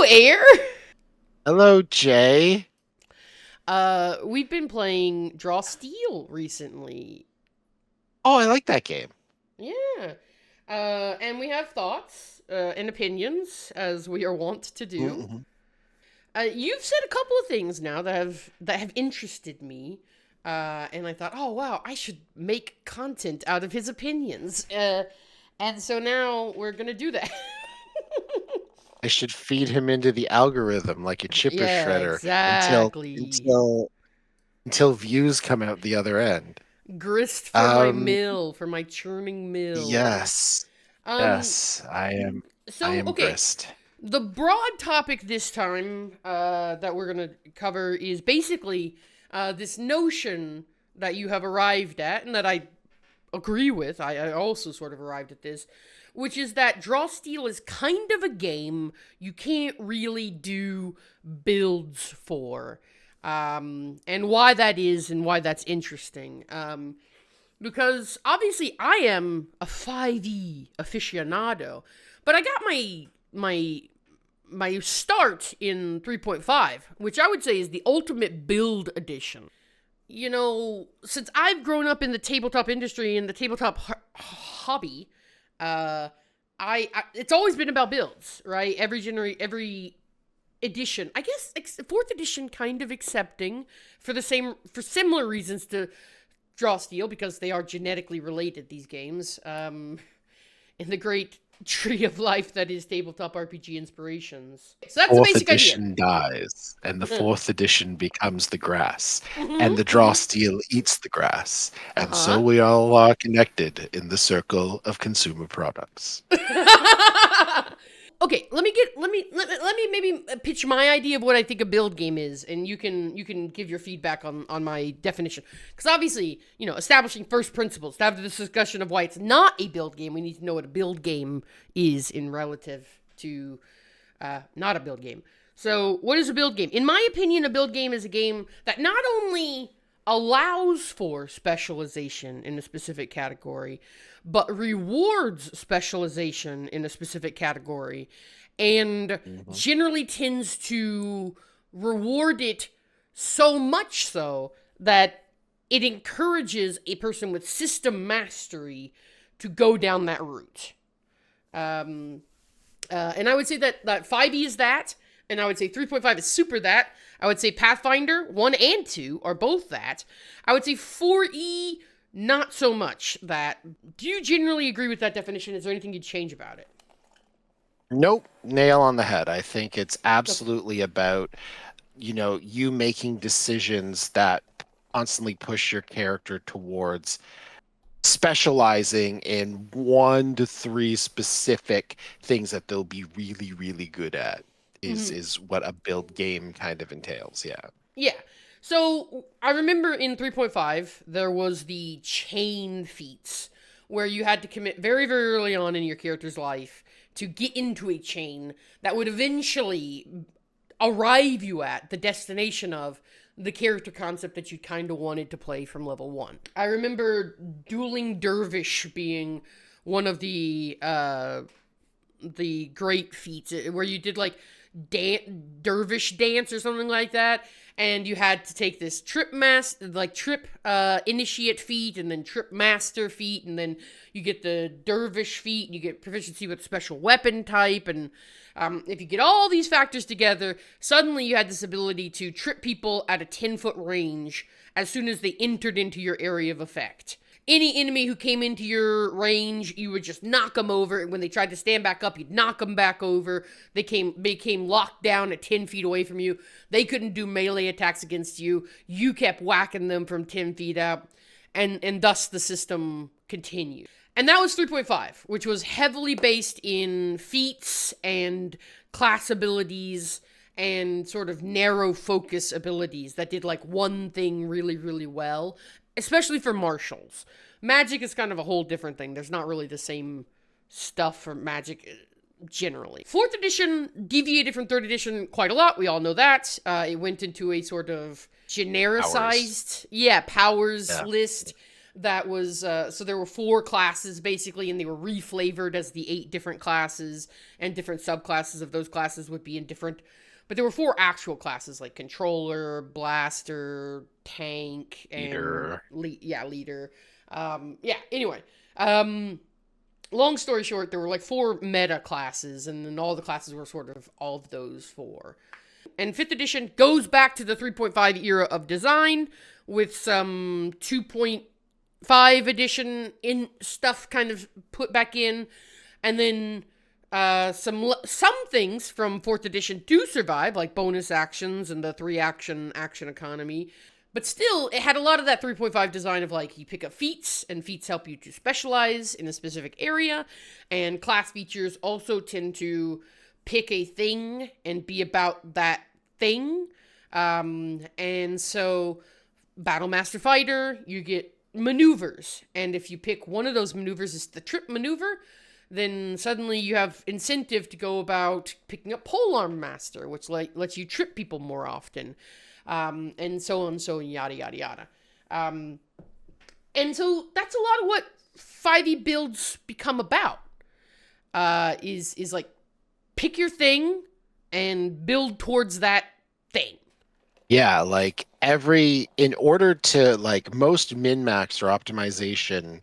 Air. Hello, Jay. We've been playing Draw Steel recently. Oh, I like that game. Yeah. And we have thoughts and opinions as we are wont to do. Mm-hmm. You've said a couple of things now that have interested me. And I thought, oh wow, I should make content out of his opinions. And so now we're gonna do that. I should feed him into the algorithm like a chipper Yeah, shredder until exactly. until until views come out the other end. Grist for my Um, mill, for my churning mill. yes, Um, yes, I so am okay, grist. the broad topic this time that we're gonna cover is basically this notion that you have arrived at, and that I agree with. I also sort of arrived at this, which is that Draw Steel is kind of a game you can't really do builds for. And why that is and why that's interesting. Because obviously I am a 5e aficionado, but I got my start in 3.5, which I would say is the ultimate build edition. You know, since I've grown up in the tabletop industry and the tabletop hobby, uh, I it's always been about builds, right? Every edition, I guess, fourth edition, kind of accepting for similar reasons to Draw Steel because they are genetically related. These games, in the great tree of life that is tabletop RPG inspirations. So that's the Fourth basic idea. edition dies, and the fourth edition becomes the grass, and the draw Mm-hmm. steel eats the grass, Uh and so huh. we all are connected in the circle of consumer products. Okay, let me maybe pitch my idea of what I think a build game is, and you can give your feedback on my definition. Because obviously, establishing first principles to have this discussion of why it's not a build game, we need to know what a build game is in relative to not a build game. So, what is a build game? In my opinion, a build game is a game that not only allows for specialization in a specific category, but rewards specialization in a specific category, and Mhm. generally tends to reward it so much so that it encourages a person with system mastery to go down that route. Um, and I would say that 5e is that, and I would say 3.5 is super that. I would say Pathfinder 1 and 2 are both that. I would say 4e, not so much that. Do you generally agree with that definition? Is there anything you'd change about it? Nope, nail on the head. I think it's Okay. absolutely about, you making decisions that constantly push your character towards specializing in 1 to 3 specific things that they'll be really, really good at is Mhm. is what a build game kind of entails. Yeah. Yeah. So I remember in 3.5, there was the chain feats where you had to commit very, very early on in your character's life to get into a chain that would eventually arrive you at the destination of the character concept that you kind of wanted to play from level 1. I remember Dueling Dervish being one of the great feats where you did like dervish dance or something like that, and you had to take this trip initiate feat, and then trip master feat, and then you get the dervish feat and you get proficiency with special weapon type, and if you get all these factors together, suddenly you had this ability to trip people at a 10-foot range as soon as they entered into your area of effect. Any enemy who came into your range, you would just knock them over. When they tried to stand back up, you'd knock them back over. They became locked down at 10 feet away from you. They couldn't do melee attacks against you. You kept whacking them from 10 feet out, and thus the system continued. And that was 3.5, which was heavily based in feats and class abilities and sort of narrow focus abilities that did like one thing really, really well, especially for martials. Magic is kind of a whole different thing. There's not really the same stuff for magic generally. Fourth edition deviated from third edition quite a lot. We all know that. It went into a sort of Hours. genericized, yeah, powers Yeah. list that was so there were 4 classes basically, and they were reflavored as the 8 different classes, and different subclasses of those classes would be in different. But there were 4 actual classes like controller, blaster, tank, and Leader. leader. Yeah. Anyway, um, long story short, there were like 4 meta classes, and then all the classes were sort of all of those 4. And 5th edition goes back to the 3.5 era of design with some 2.5 edition in stuff kind of put back in, and then some things from 4th edition do survive, like bonus actions and the 3 action economy. But still, it had a lot of that 3.5 design of like you pick up feats, and feats help you to specialize in a specific area, and class features also tend to pick a thing and be about that thing. And so, Battle Master Fighter, you get maneuvers, and if you pick one of those maneuvers as the trip maneuver, then suddenly you have incentive to go about picking up Polearm Master, which lets you trip people more often, and so on, so yada yada yada. And so that's a lot of what 5e builds become about. Is like pick your thing and build towards that thing. Yeah, like in order to like most min-max or optimization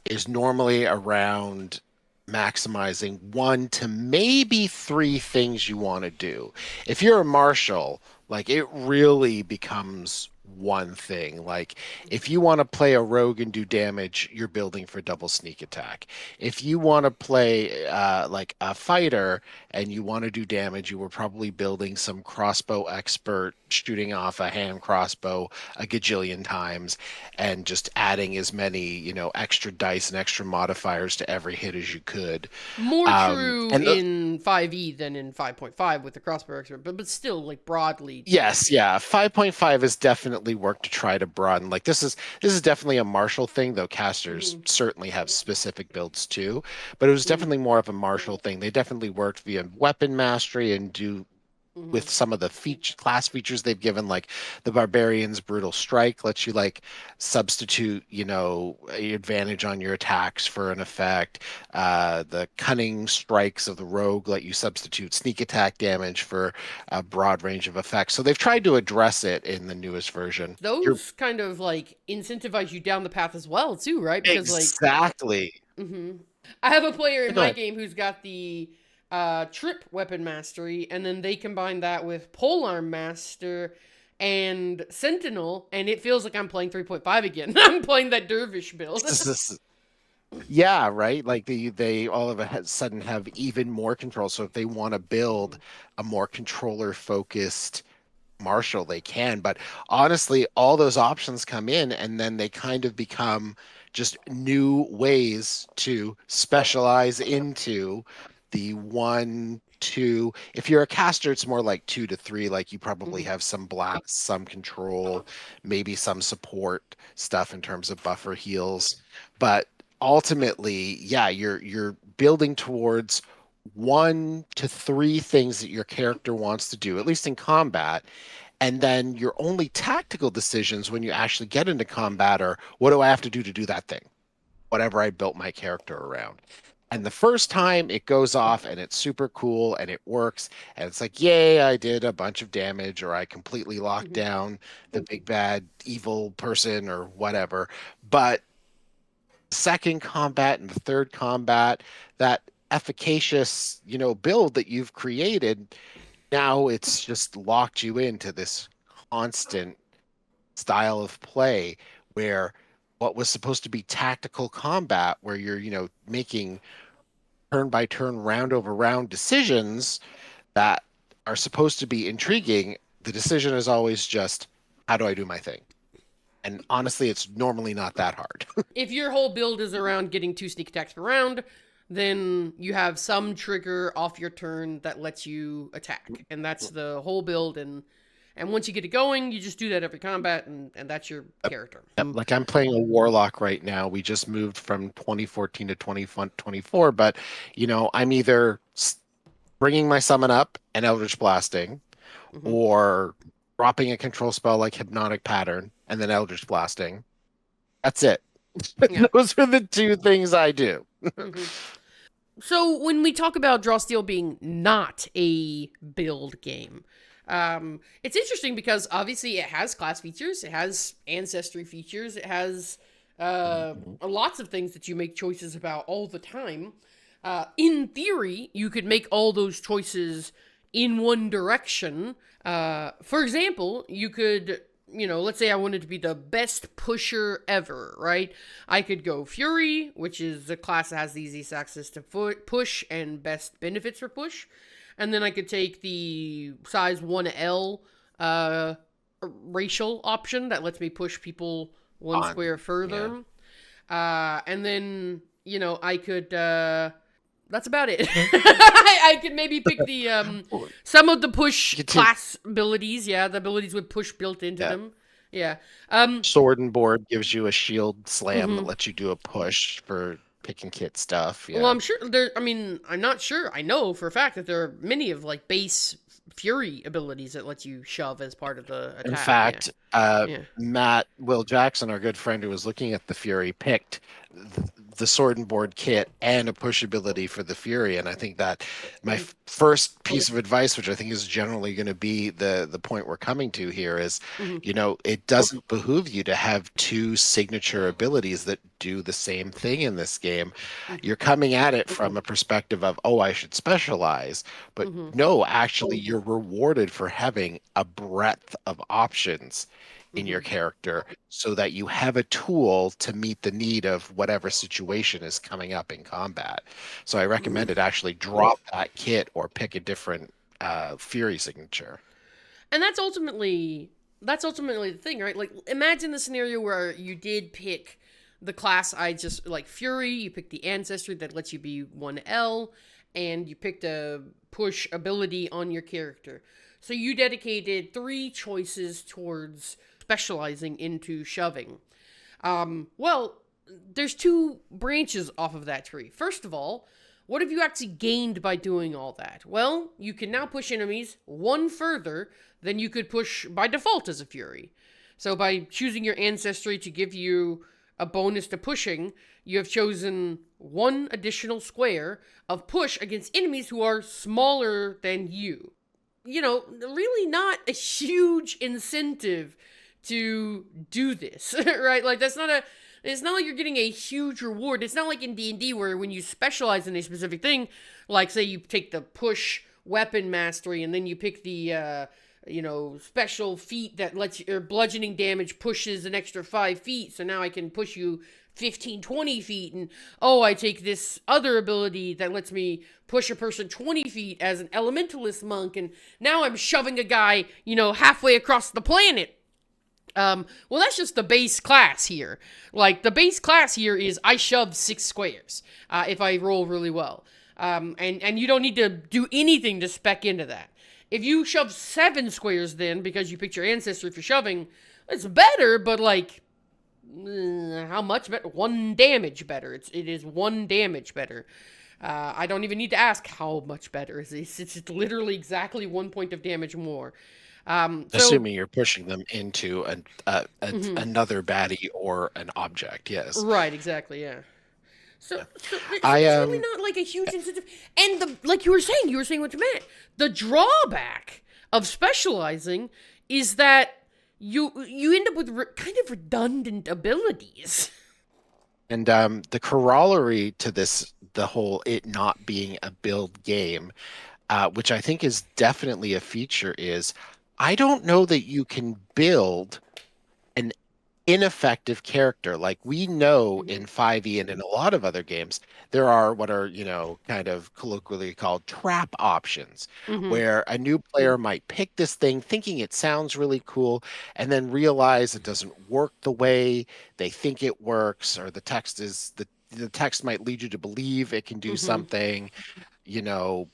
is normally around maximizing 1 to maybe 3 things you want to do. If you're a marshal, like it really becomes one thing. Like if you want to play a rogue and do damage, you're building for double sneak attack. If you want to play like a fighter and you want to do damage, you were probably building some crossbow expert, shooting off a hand crossbow a gajillion times and just adding as many, extra dice and extra modifiers to every hit as you could. More true And in 5e than in 5.5 with the crossbow expert, but still, like, broadly. Yes, yeah. 5.5 has definitely worked to try to broaden. Like this is definitely a martial thing, though casters certainly have specific builds too. But it was definitely more of a martial thing. They definitely worked via weapon mastery and do with some of the class features they've given, like the Barbarian's Brutal Strike lets you like substitute, advantage on your attacks for an effect. The Cunning Strikes of the Rogue let you substitute sneak attack damage for a broad range of effects. So they've tried to address it in the newest version. Those kind of like incentivize you down the path as well, too, right? Because Exactly. I have a player in Go my ahead. game who's got the trip weapon mastery, and then they combine that with polearm master and sentinel, and it feels like I'm playing 3.5 again. I'm playing that dervish build. Yeah, right. Like they all of a sudden have even more control. So if they want to build a more controller focused Marshall, they can. But honestly, all those options come in, and then they kind of become just new ways to specialize into the 1, 2. If you're a caster, it's more like 2 to 3. Like you probably have some blast, some control, maybe some support stuff in terms of buffer heals. But ultimately, yeah, you're building towards 1 to 3 things that your character wants to do, at least in combat. And then your only tactical decisions when you actually get into combat are what do I have to do that thing? Whatever I built my character around. And the first time it goes off and it's super cool and it works, and it's like, yay, I did a bunch of damage, or I completely locked down the big bad evil person or whatever. But second combat and the third combat, that efficacious, build that you've created, now it's just locked you into this constant style of play where what was supposed to be tactical combat, where you're, making turn by turn, round over round decisions that are supposed to be intriguing, the decision is always just, how do I do my thing? And honestly, it's normally not that hard. If your whole build is around getting 2 sneak attacks per round, then you have some trigger off your turn that lets you attack, and that's the whole build. And once you get it going, you just do that every combat, and that's your character. Like I'm playing a warlock right now. We just moved from 2014 to 2024, but I'm either bringing my summon up and Eldritch Blasting, or dropping a control spell like Hypnotic Pattern and then Eldritch Blasting. That's it. Yeah. Those are the two things I do. hmm So when we talk about Draw Steel being not a build game, it's interesting because obviously it has class features, it has ancestry features, it has Mhm. lots of things that you make choices about all the time. In theory, you could make all those choices in one direction. For example, you could, let's say I wanted to be the best pusher ever, right? I could go Fury, which is the class that has the easiest access to push and best benefits for push. And then I could take the size 1L racial option that lets me push people one On. square Yeah. further. And then, I could that's about it. I could maybe pick the Or some of the push you could take, class abilities. Yeah, the abilities with push built into yeah. them. Yeah. Um. Sword and board gives you a shield slam that mhm. lets you do a push for pick and kit stuff. Well, Yeah. I'm sure there. I mean, I'm not sure. I know for a fact that there are many of like base fury abilities that let you shove as part of the In attack. Yeah. fact, Yeah. Matt Will Jackson, our good friend who was looking at the Fury, picked the sword and board kit and a push ability for the Fury. And I think that my Mhm. first piece of advice, which I think is generally going to be the point we're coming to here, is, Mhm. it doesn't behoove you to have two signature abilities that do the same thing in this game. Mhm. You're coming at it from a perspective of, oh, I should specialize, but Mhm. no, actually, you're rewarded for having a breadth of options in your Mhm. character so that you have a tool to meet the need of whatever situation is coming up in combat. So I recommend it actually drop that kit or pick a different Fury signature. And that's ultimately the thing, right? Like imagine the scenario where you did pick the class I just like Fury, you picked the ancestry that lets you be 1L, and you picked a push ability on your character. So you dedicated 3 choices towards specializing into shoving. Well, there's 2 branches off of that tree. First of all, what have you actually gained by doing all that? Well, you can now push enemies one further than you could push by default as a Fury. So by choosing your ancestry to give you a bonus to pushing, you have chosen one additional square of push against enemies who are smaller than you. Really not a huge incentive to do this, right? Like that's not a it's not like you're getting a huge reward. It's not like in D&D where when you specialize in a specific thing, like say you take the push weapon mastery and then you pick the special feat that lets your bludgeoning damage pushes an extra 5 feet. So now I can push you 15, 20 feet. And oh, I take this other ability that lets me push a person 20 feet as an elementalist monk. And now I'm shoving a guy, halfway across the planet. Well, that's just the base class here. Like, the base class here is I shove 6 squares if I roll really well. And you don't need to do anything to spec into that. If you shove 7 squares, then because you picked your ancestry for shoving, it's better, but like, how much better? 1 damage better. It is 1 damage better. I don't even need to ask how much better. It's literally exactly 1 point of damage more. So Assuming you're pushing them into mhm. another baddie or an object, yes. Right, exactly, yeah. So, Yeah. so I there's really not like a huge incentive. And like you were saying what you meant. The drawback of specializing is that you end up with kind of redundant abilities. And the corollary to this, the whole it not being a build game, which I think is definitely a feature, is I don't know that you can build an ineffective character. Like we know hmm in 5e and in a lot of other games, there are what are, kind of colloquially called trap options, hmm where a new player might pick this thing thinking it sounds really cool and then realize it doesn't work the way they think it works, or the text might lead you to believe it can do hmm something,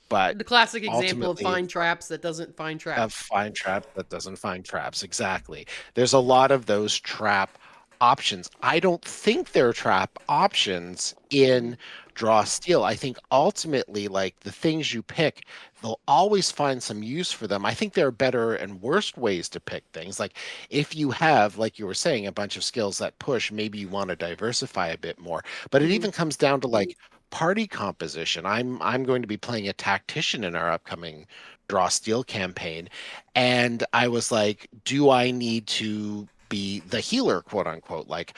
but The classic example of ultimately find traps that doesn't find of traps. find traps that doesn't find traps. Exactly. There's a lot of those trap options. I don't think there are trap options Mm-hmm. in Draw Steel. I think ultimately, like the things you pick, they'll always find some use for them. I think there are better and worse ways to pick things. Like if you have, like you were saying, a bunch of skills that push, maybe you want to diversify a bit more. But it Mm-hmm. even comes down to like party composition. I'm going to be playing a tactician in our upcoming Draw Steel campaign, and I was like, do I need to be the healer, quote unquote? Like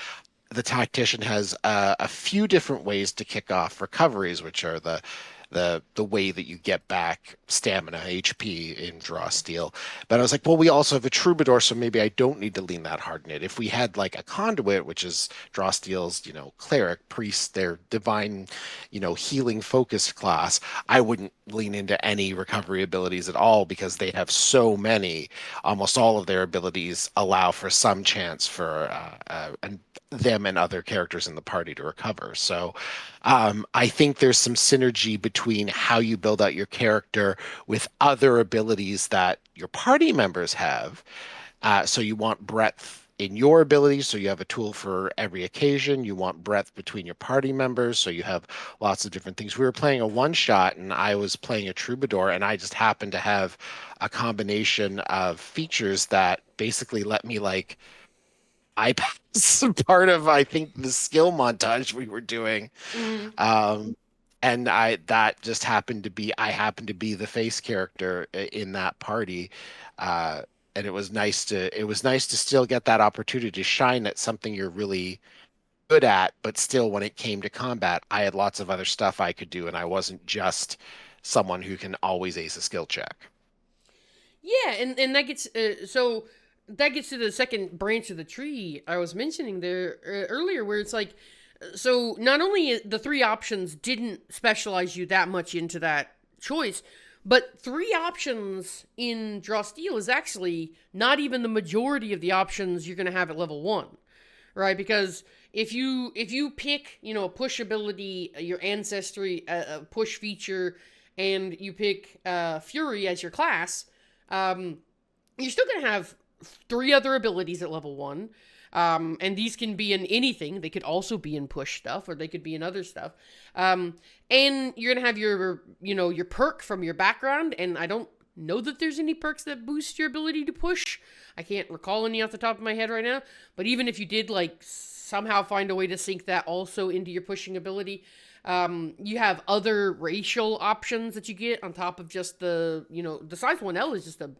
the tactician has a few different ways to kick off recoveries, which are the way that you get back stamina, HP in Draw Steel. But I was like, well, we also have a troubadour, so maybe I don't need to lean that hard in it. If we had like a conduit, which is Draw Steel's, cleric, priest, their divine, healing focused class, I wouldn't lean into any recovery abilities at all because they have so many. Almost all of their abilities allow for some chance for them and other characters in the party to recover. So I think there's some synergy between how you build out your character with other abilities that your party members have. So you want breadth in your abilities, so you have a tool for every occasion. You want breadth between your party members, so you have lots of different things. We were playing a one shot, and I was playing a troubadour, and I just happened to have a combination of features that basically let me like bypass part of, I think, the skill montage we were doing. Mm-hmm. Um, and I that just happened to be I happened to be the face character in that party. And it was nice to still get that opportunity to shine at something you're really good at, but still when it came to combat, I had lots of other stuff I could do, and I wasn't just someone who can always ace a skill check. Yeah, and that gets that gets to the second branch of the tree I was mentioning there earlier, where it's like, so not only the three options didn't specialize you that much into that choice, but three options in Draw Steel is actually not even the majority of the options you're going to have at level 1, right? Because if you pick, a push ability, your ancestry, a push feature, and you pick Fury as your class, um, you're still going to have three other abilities at level 1. And these can be in anything. They could also be in push stuff, or they could be in other stuff. And you're gonna have your perk from your background. And I don't know that there's any perks that boost your ability to push. I can't recall any off the top of my head right now. But even if you did like somehow find a way to sync that also into your pushing ability, you have other racial options that you get on top of just the size 1L is just a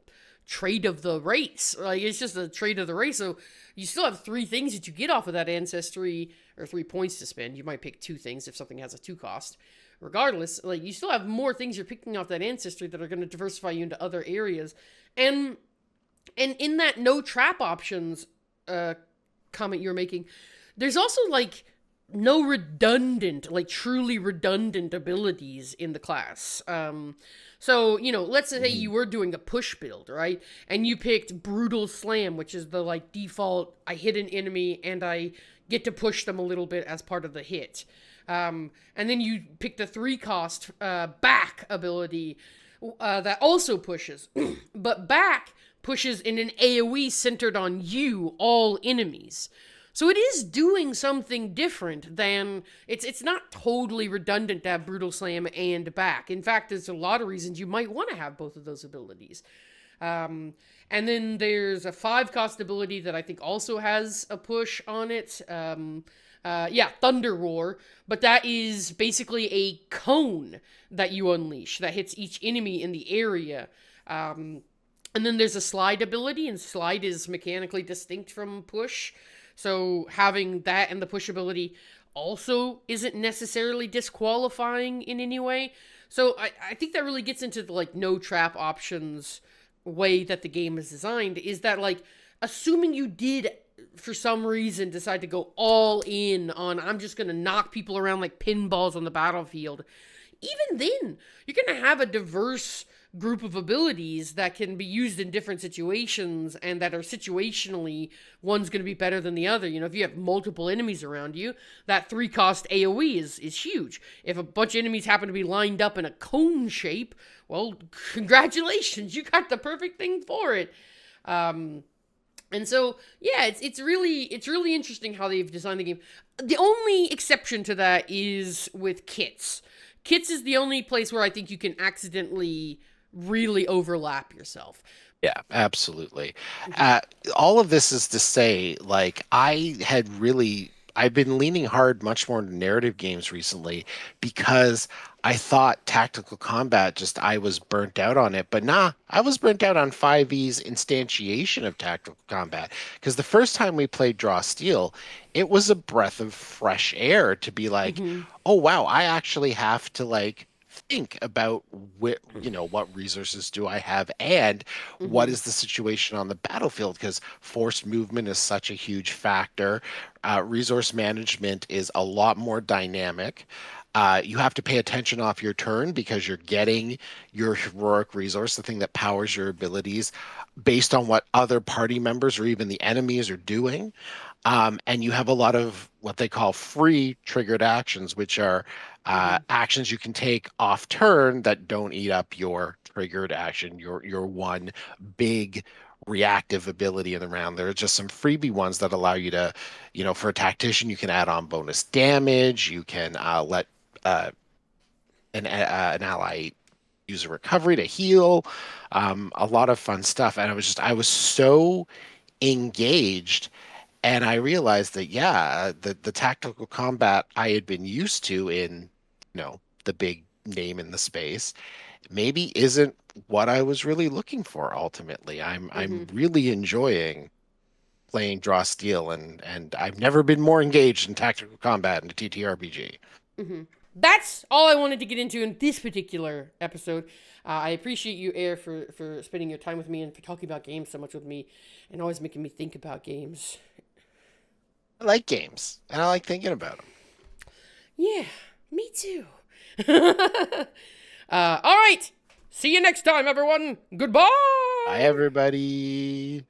trait of the race. Like it's just a trait of the race. So you still have three things that you get off of that ancestry, or 3 points to spend. You might pick two things if something has a 2 cost. Regardless, like you still have more things you're picking off that ancestry that are going to diversify you into other areas. And in that no trap options comment you're making, there's also like no redundant, like truly redundant abilities in the class. So, let's say Mhm. you were doing a push build, right? And you picked Brutal Slam, which is the like default, I hit an enemy and I get to push them a little bit as part of the hit. And then you pick the 3 cost back ability that also pushes. But back pushes in an AoE centered on you, all enemies. So it is doing something different than it's not totally redundant to have Brutal Slam and back. In fact, there's a lot of reasons you might want to have both of those abilities. And then there's a 5 cost ability that I think also has a push on it. Yeah, Thunder Roar, but that is basically a cone that you unleash that hits each enemy in the area. And then there's a slide ability, and slide is mechanically distinct from push. So having that and the push ability also isn't necessarily disqualifying in any way. So I think that really gets into the like no trap options way that the game is designed, is that like assuming you did for some reason decide to go all in on I'm just gonna knock people around like pinballs on the battlefield, even then you're gonna have a diverse group of abilities that can be used in different situations and that are situationally one's going to be better than the other. If you have multiple enemies around you, that 3 cost AoE is huge. If a bunch of enemies happen to be lined up in a cone shape, well, congratulations, you got the perfect thing for it. And so, yeah, it's really interesting how they've designed the game. The only exception to that is with kits. Kits is the only place where I think you can accidentally really overlap yourself. Yeah, absolutely. Hmm. Uh, all of this is to say, like, I've been leaning hard much more into narrative games recently because I thought tactical combat I was burnt out on it. But nah, I was burnt out on 5e's instantiation of tactical combat. Because the first time we played Draw Steel, it was a breath of fresh air to be like, Hmm. oh wow, I actually have to like think about what resources do I have and what Hmm. is the situation on the battlefield because forced movement is such a huge factor. Resource management is a lot more dynamic. You have to pay attention off your turn because you're getting your heroic resource, the thing that powers your abilities, based on what other party members or even the enemies are doing. And you have a lot of what they call free triggered actions, which are Hmm. actions you can take off turn that don't eat up your triggered action, your one big reactive ability in the round. There are just some freebie ones that allow you to, for a tactician, you can add on bonus damage. You can let uh, an ally use a recovery to heal. A lot of fun stuff. And I was so engaged and I realized that, yeah, the tactical combat I had been used to in, the big name in the space maybe isn't what I was really looking for ultimately. I'm Hmm. really enjoying playing Draw Steel and I've never been more engaged in tactical combat in a TTRPG. Hmm. That's all I wanted to get into in this particular episode. I appreciate you, Air, for spending your time with me and for talking about games so much with me and always making me think about games. I like games and I like thinking about them. Yeah, me too. All right. See you next time, everyone. Bye, Goodbye. everybody.